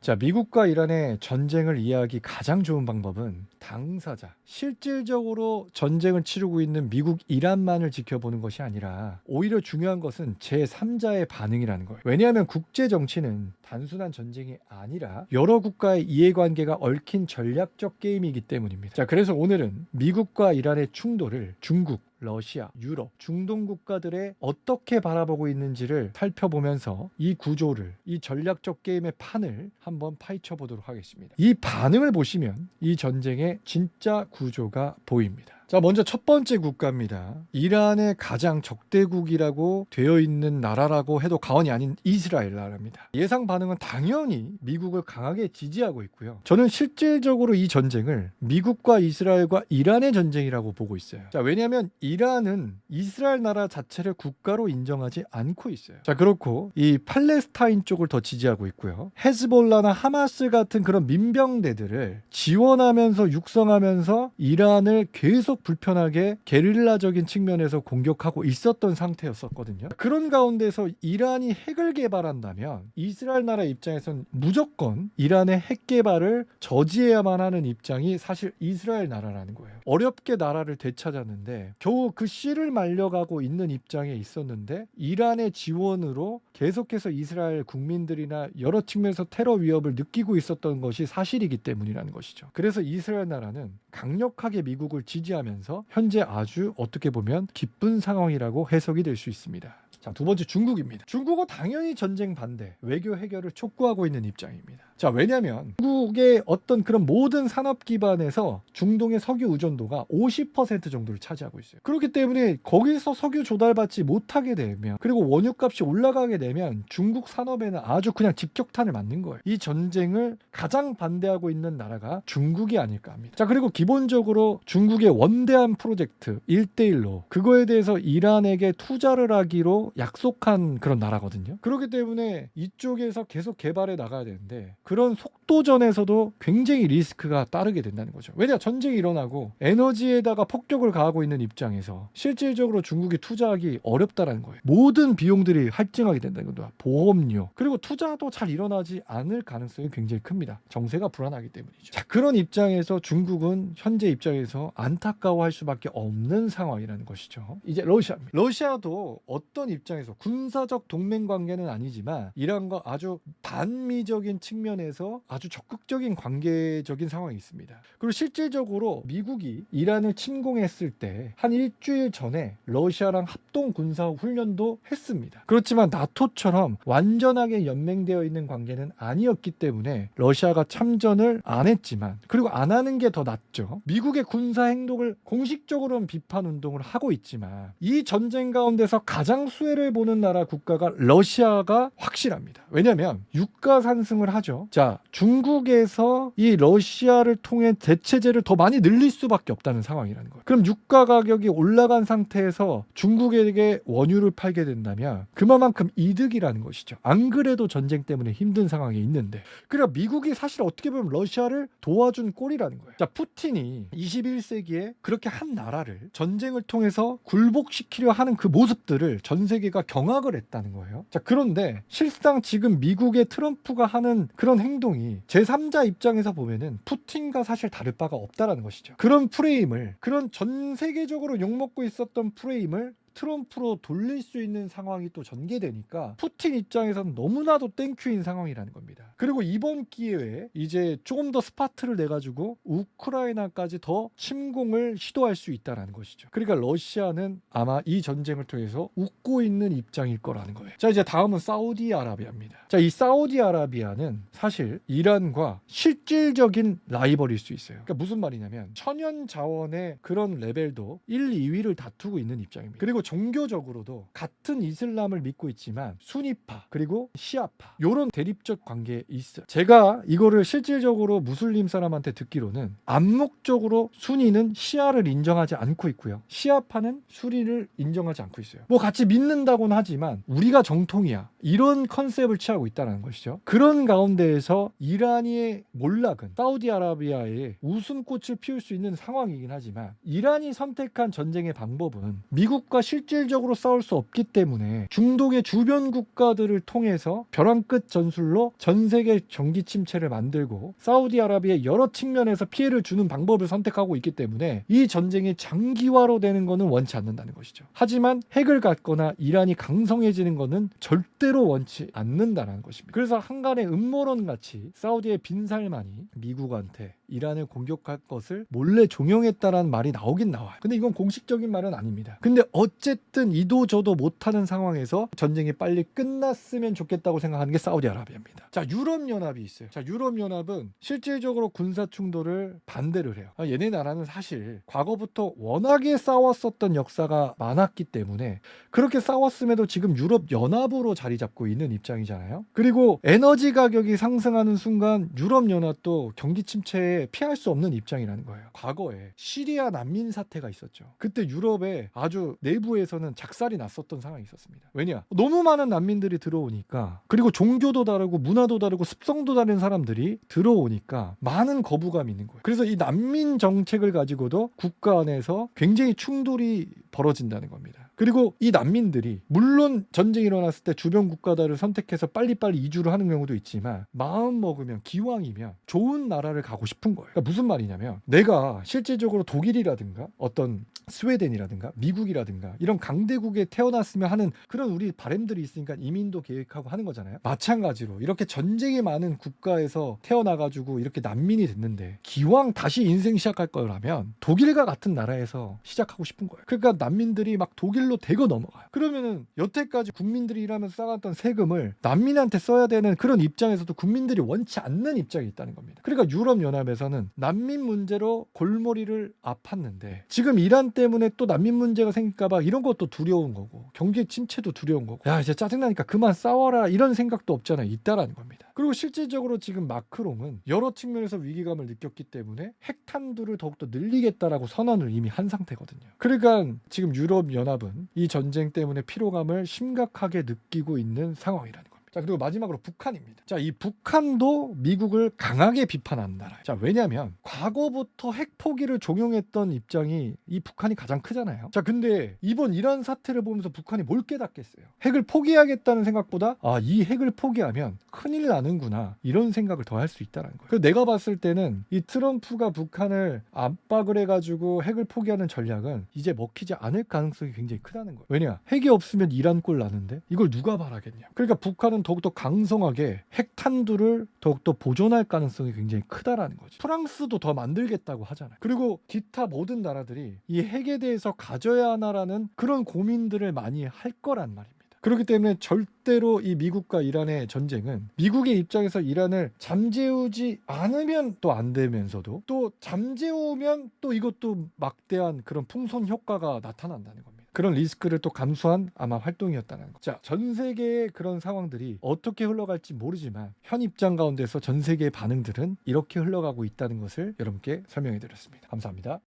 자, 미국과 이란의 전쟁을 이해하기 가장 좋은 방법은 당사자, 실질적으로 전쟁을 치르고 있는 미국, 이란만을 지켜보는 것이 아니라 오히려 중요한 것은 제3자의 반응이라는 거예요. 왜냐하면 국제 정치는 단순한 전쟁이 아니라 여러 국가의 이해관계가 얽힌 전략적 게임이기 때문입니다. 자, 그래서 오늘은 미국과 이란의 충돌을 중국, 러시아, 유럽, 중동 국가들의 어떻게 바라보고 있는지를 살펴보면서 이 구조를, 이 전략적 게임의 판을 한번 파헤쳐 보도록 하겠습니다. 이 반응을 보시면 이 전쟁의 진짜 구조가 보입니다. 자, 먼저 첫 번째 국가입니다. 이란의 가장 적대국이라고 되어 있는 나라라고 해도 과언이 아닌 이스라엘 나라입니다. 예상 반응은 당연히 미국을 강하게 지지하고 있고요. 저는 실질적으로 이 전쟁을 미국과 이스라엘과 이란의 전쟁이라고 보고 있어요. 자, 왜냐하면 이란은 이스라엘 나라 자체를 국가로 인정하지 않고 있어요. 자, 그렇고 이 팔레스타인 쪽을 더 지지하고 있고요. 헤즈볼라나 하마스 같은 그런 민병대들을 지원하면서 육성하면서 이란을 계속 불편하게 게릴라적인 측면에서 공격하고 있었던 상태였었거든요. 그런 가운데서 이란이 핵을 개발한다면 이스라엘 나라 입장에선 무조건 이란의 핵 개발을 저지해야만 하는 입장이 사실 이스라엘 나라라는 거예요. 어렵게 나라를 되찾았는데 겨우 그 씨를 말려가고 있는 입장에 있었는데 이란의 지원으로 계속해서 이스라엘 국민들이나 여러 측면에서 테러 위협을 느끼고 있었던 것이 사실이기 때문이라는 것이죠. 그래서 이스라엘 나라는 강력하게 미국을 지지하면서 현재 아주 어떻게 보면 기쁜 상황이라고 해석이 될 수 있습니다. 자, 두 번째 중국입니다. 중국은 당연히 전쟁 반대, 외교 해결을 촉구하고 있는 입장입니다. 자, 왜냐하면 중국의 어떤 그런 모든 산업 기반에서 중동의 석유 의존도가 50% 정도를 차지하고 있어요. 그렇기 때문에 거기서 석유 조달받지 못하게 되면, 그리고 원유값이 올라가게 되면 중국 산업에는 아주 그냥 직격탄을 맞는 거예요. 이 전쟁을 가장 반대하고 있는 나라가 중국이 아닐까 합니다. 자, 그리고 기본적으로 중국의 원대한 프로젝트 1대1로 그거에 대해서 이란에게 투자를 하기로 약속한 그런 나라거든요. 그렇기 때문에 이쪽에서 계속 개발해 나가야 되는데 그런 속도전에서도 굉장히 리스크가 따르게 된다는 거죠. 왜냐, 전쟁이 일어나고 에너지에다가 폭격을 가하고 있는 입장에서 실질적으로 중국이 투자하기 어렵다라는 거예요. 모든 비용들이 할증하게 된다는 거죠. 보험료, 그리고 투자도 잘 일어나지 않을 가능성이 굉장히 큽니다. 정세가 불안하기 때문이죠. 자, 그런 입장에서 중국은 현재 입장에서 안타까워할 수밖에 없는 상황이라는 것이죠. 이제 러시아입니다. 러시아도 어떤 입장에서 군사적 동맹 관계는 아니지만 이란과 아주 반미적인 측면에서 아주 적극적인 관계적인 상황이 있습니다. 그리고 실질적으로 미국이 이란을 침공했을 때 한 일주일 전에 러시아랑 합동 군사 훈련도 했습니다. 그렇지만 나토처럼 완전하게 연맹되어 있는 관계는 아니었기 때문에 러시아가 참전을 안 했지만, 그리고 안 하는 게 더 낫죠. 미국의 군사 행동을 공식적으로는 비판 운동을 하고 있지만 이 전쟁 가운데서 가장 수혜를 보는 나라 국가가 러시아가 확실합니다. 왜냐하면 유가 상승을 하죠. 자, 중국에서 이 러시아를 통해 대체재를 더 많이 늘릴 수밖에 없다는 상황이라는 거예요. 그럼 유가 가격이 올라간 상태에서 중국에게 원유를 팔게 된다면 그만큼 이득이라는 것이죠. 안 그래도 전쟁 때문에 힘든 상황에 있는데, 그러니까 미국이 사실 어떻게 보면 러시아를 도와준 꼴이라는 거예요. 자, 푸틴이 21세기에 그렇게 한 나라를 전쟁을 통해서 굴복시키려 하는 그 모습들을 전 세계가 경악을 했다는 거예요. 자, 그런데 실상 지금 미국의 트럼프가 하는 그런 행동이 제3자 입장에서 보면은 푸틴과 사실 다를 바가 없다라는 것이죠. 그런 프레임을, 그런 전 세계적으로 욕먹고 있었던 프레임을 트럼프로 돌릴 수 있는 상황이 또 전개되니까 푸틴 입장에서는 너무나도 땡큐인 상황이라는 겁니다. 그리고 이번 기회에 이제 조금 더 스파트를 내가지고 우크라이나까지 더 침공을 시도할 수 있다는 것이죠. 그러니까 러시아는 아마 이 전쟁을 통해서 웃고 있는 입장일 거라는 거예요. 자, 이제 다음은 사우디아라비아입니다. 자, 이 사우디아라비아는 사실 이란과 실질적인 라이벌일 수 있어요. 그러니까 무슨 말이냐면 천연 자원의 그런 레벨도 1, 2위를 다투고 있는 입장입니다. 그리고 종교적으로도 같은 이슬람을 믿고 있지만 수니파 그리고 시아파 이런 대립적 관계에 있어요. 제가 이거를 실질적으로 무슬림 사람한테 듣기로는 암묵적으로 수니는 시아를 인정하지 않고 있고요, 시아파는 수니를 인정하지 않고 있어요. 뭐 같이 믿는다고는 하지만 우리가 정통이야 이런 컨셉을 취하고 있다는 것이죠. 그런 가운데에서 이란의 몰락은 사우디아라비아의 웃음꽃을 피울 수 있는 상황이긴 하지만 이란이 선택한 전쟁의 방법은 미국과 실질적으로 싸울 수 없기 때문에 중동의 주변 국가들을 통해서 벼랑 끝 전술로 전 세계 경기 침체를 만들고 사우디아라비아에 여러 측면에서 피해를 주는 방법을 선택하고 있기 때문에 이 전쟁이 장기화로 되는 것은 원치 않는다는 것이죠. 하지만 핵을 갖거나 이란이 강성해지는 것은 절대로 원치 않는다는 것입니다. 그래서 한간의 음모론 같이 사우디의 빈살만이 미국한테 이란을 공격할 것을 몰래 종용했다라는 말이 나오긴 나와요. 근데 이건 공식적인 말은 아닙니다. 근데 어쨌든 이도저도 못하는 상황에서 전쟁이 빨리 끝났으면 좋겠다고 생각하는 게 사우디아라비아입니다. 자, 유럽연합이 있어요. 자, 유럽연합은 실질적으로 군사 충돌을 반대를 해요. 얘네 나라는 사실 과거부터 워낙에 싸웠었던 역사가 많았기 때문에 그렇게 싸웠음에도 지금 유럽연합으로 자리 잡고 있는 입장이잖아요. 그리고 에너지 가격이 상승하는 순간 유럽연합도 경기 침체에 피할 수 없는 입장이라는 거예요. 과거에 시리아 난민 사태가 있었죠. 그때 유럽에 아주 내부에서는 작살이 났었던 상황이 있었습니다. 왜냐? 너무 많은 난민들이 들어오니까, 그리고 종교도 다르고 문화도 다르고 습성도 다른 사람들이 들어오니까 많은 거부감이 있는 거예요. 그래서 이 난민 정책을 가지고도 국가 안에서 굉장히 충돌이 벌어진다는 겁니다. 그리고 이 난민들이 물론 전쟁이 일어났을 때 주변 국가들을 선택해서 빨리빨리 이주를 하는 경우도 있지만 마음 먹으면 기왕이면 좋은 나라를 가고 싶은 거예요. 그러니까 무슨 말이냐면 내가 실질적으로 독일이라든가 어떤 스웨덴이라든가 미국이라든가 이런 강대국에 태어났으면 하는 그런 우리 바람들이 있으니까 이민도 계획하고 하는 거잖아요. 마찬가지로 이렇게 전쟁이 많은 국가에서 태어나가지고 이렇게 난민이 됐는데 기왕 다시 인생 시작할 거라면 독일과 같은 나라에서 시작하고 싶은 거예요. 그러니까 난민들이 막 독일로 대거 넘어가요. 그러면은 여태까지 국민들이 일하면서 쌓았던 세금을 난민한테 써야 되는 그런 입장에서도 국민들이 원치 않는 입장이 있다는 겁니다. 그러니까 유럽연합에서는 난민 문제로 골머리를 아팠는데 지금 이란 때문에 또 난민 문제가 생길까봐 이런 것도 두려운 거고 경기 침체도 두려운 거고 야 이제 짜증나니까 그만 싸워라 이런 생각도 없잖아요. 있다라는 겁니다. 그리고 실질적으로 지금 마크롱은 여러 측면에서 위기감을 느꼈기 때문에 핵탄두를 더욱더 늘리겠다라고 선언을 이미 한 상태거든요. 그러니까 지금 유럽연합은 이 전쟁 때문에 피로감을 심각하게 느끼고 있는 상황이라는 겁니다. 자, 그리고 마지막으로 북한입니다. 자, 이 북한도 미국을 강하게 비판하는 나라예요. 자, 왜냐하면 과거부터 핵 포기를 종용했던 입장이 이 북한이 가장 크잖아요. 자, 근데 이번 이란 사태를 보면서 북한이 뭘 깨닫겠어요? 핵을 포기하겠다는 생각보다 이 핵을 포기하면 큰일 나는구나 이런 생각을 더 할 수 있다는 거예요. 그래서 내가 봤을 때는 이 트럼프가 북한을 압박을 해가지고 핵을 포기하는 전략은 이제 먹히지 않을 가능성이 굉장히 크다는 거예요. 왜냐? 핵이 없으면 이란 꼴 나는데 이걸 누가 바라겠냐. 그러니까 북한은 더욱더 강성하게 핵탄두를 더욱더 보존할 가능성이 굉장히 크다라는 거지. 프랑스도 더 만들겠다고 하잖아요. 그리고 기타 모든 나라들이 이 핵에 대해서 가져야 하나라는 그런 고민들을 많이 할 거란 말입니다. 그렇기 때문에 절대로 이 미국과 이란의 전쟁은 미국의 입장에서 이란을 잠재우지 않으면 또 안 되면서도 또 잠재우면 또 이것도 막대한 그런 풍선 효과가 나타난다는 겁니다. 그런 리스크를 또 감수한 아마 활동이었다는 거. 자, 전 세계의 그런 상황들이 어떻게 흘러갈지 모르지만 현 입장 가운데서 전 세계의 반응들은 이렇게 흘러가고 있다는 것을 여러분께 설명해 드렸습니다. 감사합니다.